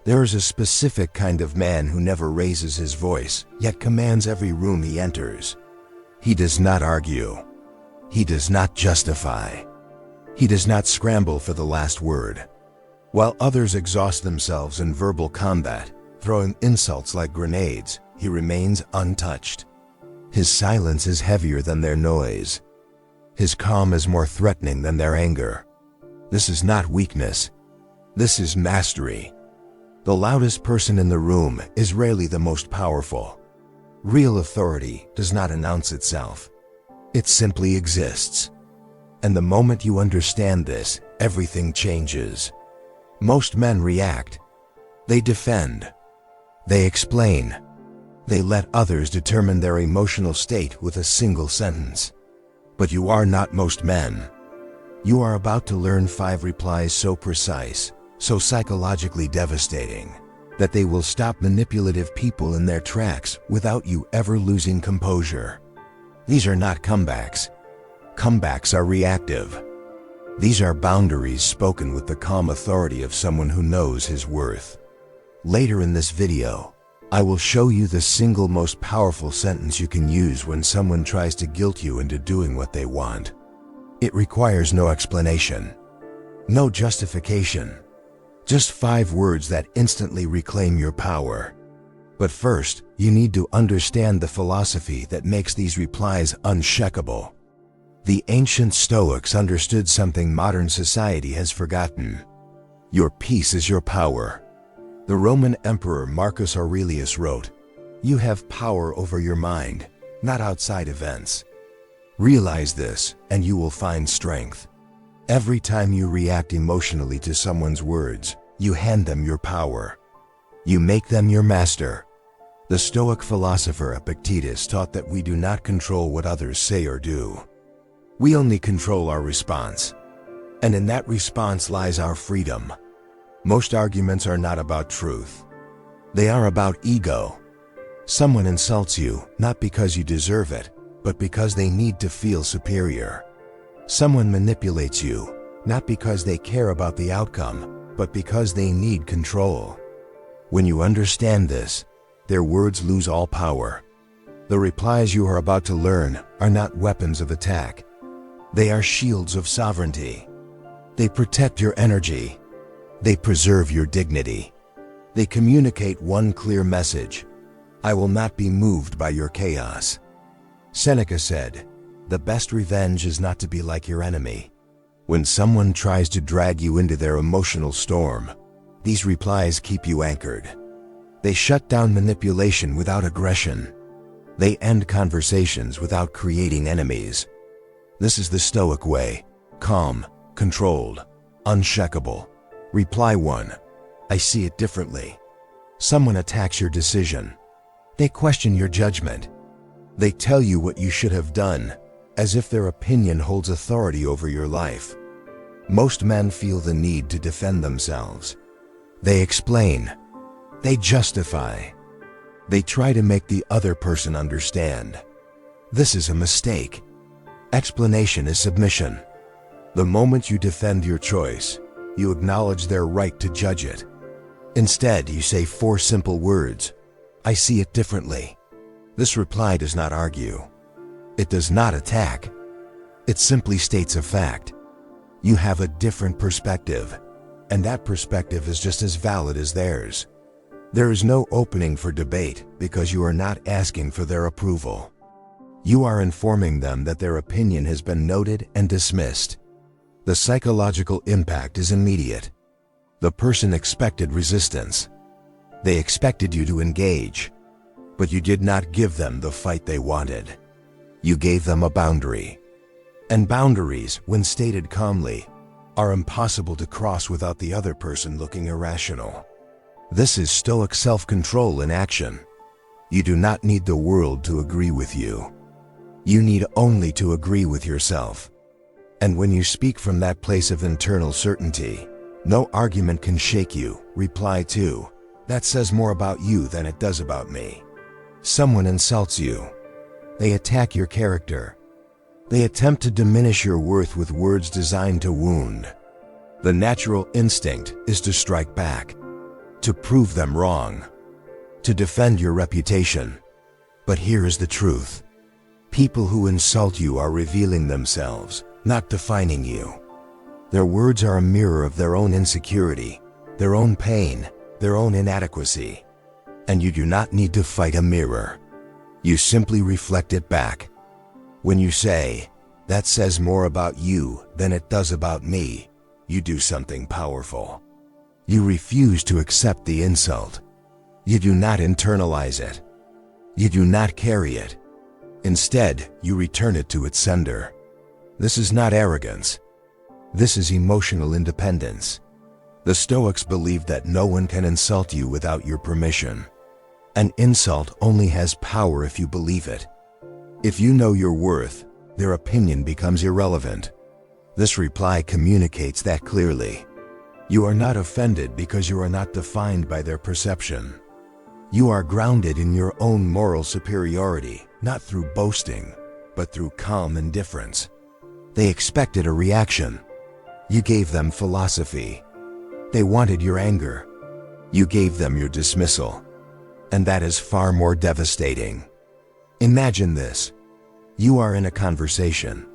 There is a specific kind of man who never raises his voice, yet commands every room he enters. He does not argue. He does not justify. He does not scramble for the last word. While others exhaust themselves in verbal combat, throwing insults like grenades, he remains untouched. His silence is heavier than their noise. His calm is more threatening than their anger. This is not weakness. This is mastery. The loudest person in the room is rarely the most powerful. Real authority does not announce itself. It simply exists. And the moment you understand this, everything changes. Most men react. They defend. They explain. They let others determine their emotional state with a single sentence. But you are not most men. You are about to learn 5 replies so precise, so psychologically devastating, that they will stop manipulative people in their tracks without you ever losing composure. These are not comebacks. Comebacks are reactive. These are boundaries spoken with the calm authority of someone who knows his worth. Later in this video, I will show you the single most powerful sentence you can use when someone tries to guilt you into doing what they want. It requires no explanation, no justification, just 5 words that instantly reclaim your power. But first, you need to understand the philosophy that makes these replies unshakable. The ancient Stoics understood something modern society has forgotten. Your peace is your power. The Roman Emperor Marcus Aurelius wrote, "You have power over your mind, not outside events." Realize this, and you will find strength. Every time you react emotionally to someone's words, you hand them your power. You make them your master. The Stoic philosopher Epictetus taught that we do not control what others say or do. We only control our response. And in that response lies our freedom. Most arguments are not about truth. They are about ego. Someone insults you, not because you deserve it, but because they need to feel superior. Someone manipulates you, not because they care about the outcome, but because they need control. When you understand this, their words lose all power. The replies you are about to learn are not weapons of attack. They are shields of sovereignty. They protect your energy. They preserve your dignity. They communicate one clear message: I will not be moved by your chaos. Seneca said, "The best revenge is not to be like your enemy." When someone tries to drag you into their emotional storm, these replies keep you anchored. They shut down manipulation without aggression. They end conversations without creating enemies. This is the Stoic way: calm, controlled, unshakable. Reply 1. I see it differently. Someone attacks your decision. They question your judgment. They tell you what you should have done, as if their opinion holds authority over your life. Most men feel the need to defend themselves. They explain. They justify. They try to make the other person understand. This is a mistake. Explanation is submission. The moment you defend your choice, you acknowledge their right to judge it. Instead, you say 4 simple words: I see it differently. This reply does not argue. It does not attack. It simply states a fact. You have a different perspective, and that perspective is just as valid as theirs. There is no opening for debate because you are not asking for their approval. You are informing them that their opinion has been noted and dismissed. The psychological impact is immediate. The person expected resistance. They expected you to engage, but you did not give them the fight they wanted. You gave them a boundary. And boundaries, when stated calmly, are impossible to cross without the other person looking irrational. This is Stoic self-control in action. You do not need the world to agree with you. You need only to agree with yourself. And when you speak from that place of internal certainty, no argument can shake you. Reply 2. That says more about you than it does about me. Someone insults you. They attack your character. They attempt to diminish your worth with words designed to wound. The natural instinct is to strike back. to prove them wrong, to defend your reputation. But here is the truth. People who insult you are revealing themselves, not defining you. Their words are a mirror of their own insecurity, their own pain, their own inadequacy. And you do not need to fight a mirror. You simply reflect it back. When you say, "That says more about you than it does about me," you do something powerful. You refuse to accept the insult. You do not internalize it. You do not carry it. Instead, you return it to its sender. This is not arrogance. This is emotional independence. The Stoics believe that no one can insult you without your permission. An insult only has power if you believe it. If you know your worth, their opinion becomes irrelevant. This reply communicates that clearly. You are not offended because you are not defined by their perception. You are grounded in your own moral superiority, not through boasting, but through calm indifference. They expected a reaction. You gave them philosophy. They wanted your anger. You gave them your dismissal. And that is far more devastating. Imagine this. You are in a conversation.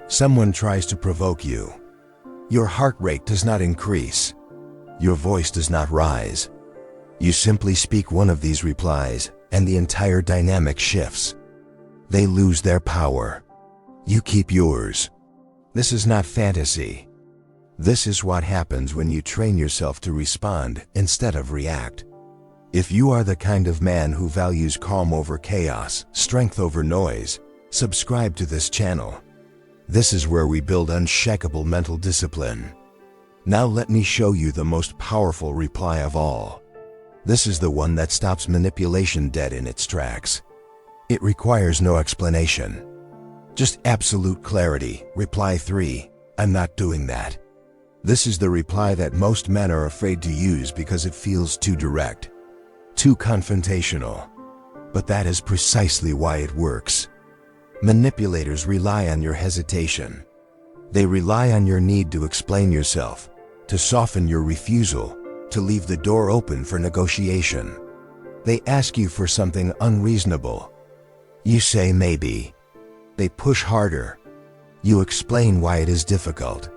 Someone tries to provoke you. Your heart rate does not increase. Your voice does not rise. You simply speak one of these replies, and the entire dynamic shifts. They lose their power. You keep yours. This is not fantasy. This is what happens when you train yourself to respond instead of react. If you are the kind of man who values calm over chaos, strength over noise, subscribe to this channel. This is where we build unshakable mental discipline. Now let me show you the most powerful reply of all. This is the one that stops manipulation dead in its tracks. It requires no explanation. Just absolute clarity. Reply 3, "I'm not doing that." This is the reply that most men are afraid to use because it feels too direct, too confrontational. But that is precisely why it works. Manipulators rely on your hesitation. They rely on your need to explain yourself, to soften your refusal, to leave the door open for negotiation. They ask you for something unreasonable. You say maybe. They push harder. You explain why it is difficult.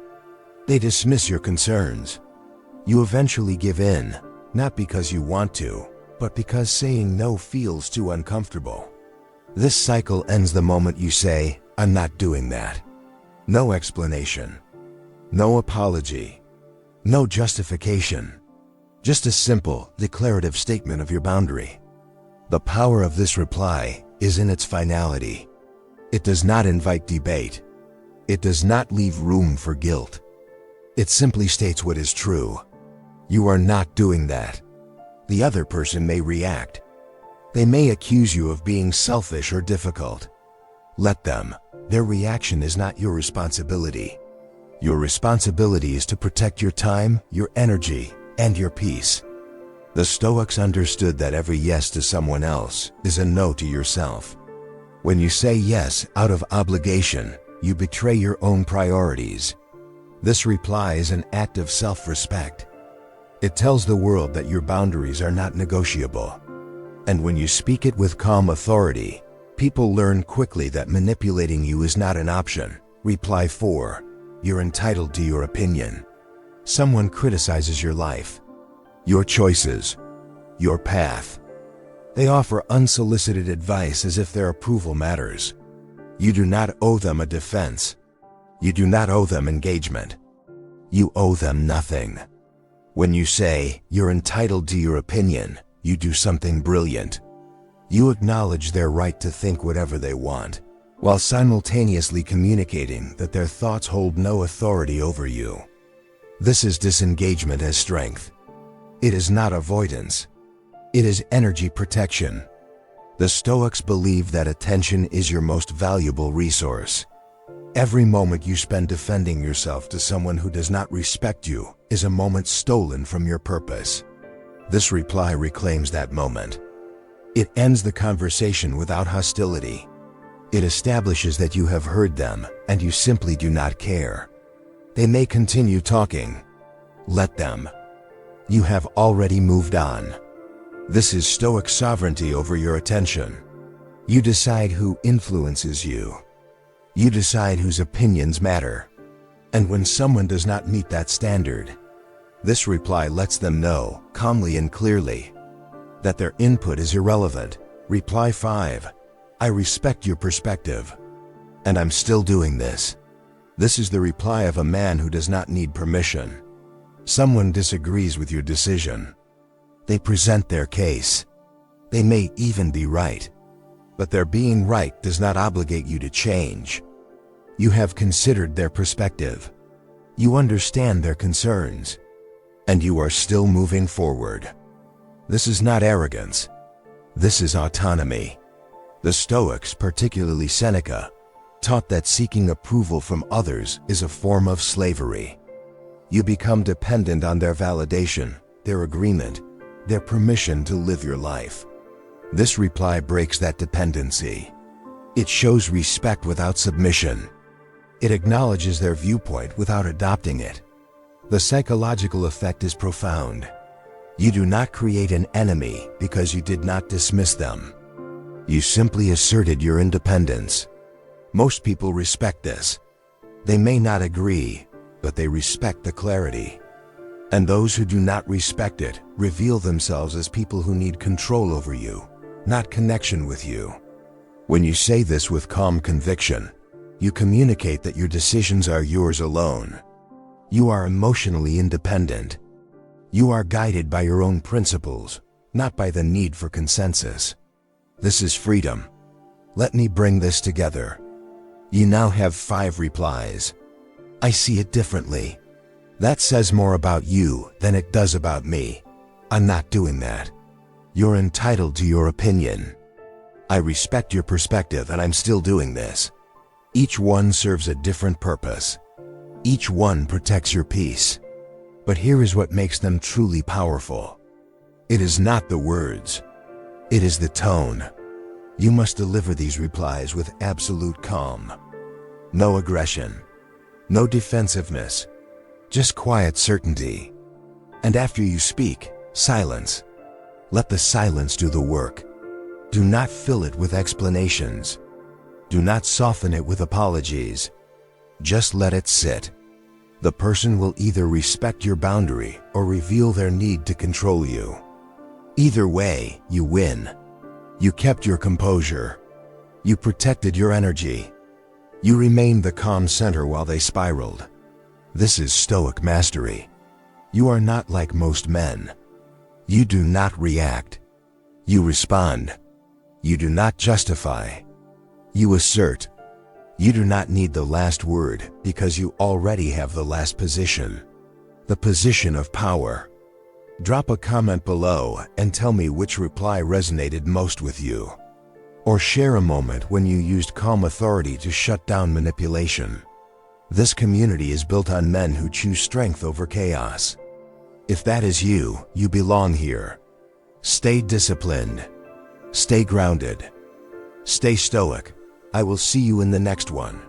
They dismiss your concerns. You eventually give in, not because you want to, but because saying no feels too uncomfortable. This cycle ends the moment you say, "I'm not doing that." No explanation. No apology. No justification. Just a simple, declarative statement of your boundary. The power of this reply is in its finality. It does not invite debate. It does not leave room for guilt. It simply states what is true. You are not doing that. The other person may react. They may accuse you of being selfish or difficult. Let them. Their reaction is not your responsibility. Your responsibility is to protect your time, your energy, and your peace. The Stoics understood that every yes to someone else is a no to yourself. When you say yes out of obligation, you betray your own priorities. This reply is an act of self-respect. It tells the world that your boundaries are not negotiable. And when you speak it with calm authority, people learn quickly that manipulating you is not an option. Reply 4. You're entitled to your opinion. Someone criticizes your life, your choices, your path. They offer unsolicited advice as if their approval matters. You do not owe them a defense. You do not owe them engagement. You owe them nothing. When you say, "You're entitled to your opinion," you do something brilliant. You acknowledge their right to think whatever they want, while simultaneously communicating that their thoughts hold no authority over you. This is disengagement as strength. It is not avoidance. It is energy protection. The Stoics believe that attention is your most valuable resource. Every moment you spend defending yourself to someone who does not respect you is a moment stolen from your purpose. This reply reclaims that moment. It ends the conversation without hostility. It establishes that you have heard them and you simply do not care. They may continue talking. Let them. You have already moved on. This is Stoic sovereignty over your attention. You decide who influences you. You decide whose opinions matter. And when someone does not meet that standard, this reply lets them know, calmly and clearly, that their input is irrelevant. Reply 5. I respect your perspective, and I'm still doing this. This is the reply of a man who does not need permission. Someone disagrees with your decision. They present their case. They may even be right, but their being right does not obligate you to change. You have considered their perspective. You understand their concerns, and you are still moving forward. This is not arrogance. This is autonomy. The Stoics, particularly Seneca, taught that seeking approval from others is a form of slavery. You become dependent on their validation, their agreement, their permission to live your life. This reply breaks that dependency. It shows respect without submission. It acknowledges their viewpoint without adopting it. The psychological effect is profound. You do not create an enemy because you did not dismiss them. You simply asserted your independence. Most people respect this. They may not agree, but they respect the clarity. And those who do not respect it reveal themselves as people who need control over you, not connection with you. When you say this with calm conviction, you communicate that your decisions are yours alone. You are emotionally independent. You are guided by your own principles, not by the need for consensus. This is freedom. Let me bring this together. You now have 5 replies. I see it differently. That says more about you than it does about me. I'm not doing that. You're entitled to your opinion. I respect your perspective and I'm still doing this. Each one serves a different purpose. Each one protects your peace. But here is what makes them truly powerful. It is not the words. It is the tone. You must deliver these replies with absolute calm. No aggression. No defensiveness. Just quiet certainty. And after you speak, silence. Let the silence do the work. Do not fill it with explanations. Do not soften it with apologies. Just let it sit. The person will either respect your boundary or reveal their need to control you. Either way, you win. You kept your composure. You protected your energy. You remained the calm center while they spiraled. This is Stoic mastery. You are not like most men. You do not react. You respond. You do not justify. You assert. You do not need the last word because you already have the last position. The position of power. Drop a comment below and tell me which reply resonated most with you. Or share a moment when you used calm authority to shut down manipulation. This community is built on men who choose strength over chaos. If that is you, you belong here. Stay disciplined. Stay grounded. Stay stoic. I will see you in the next one.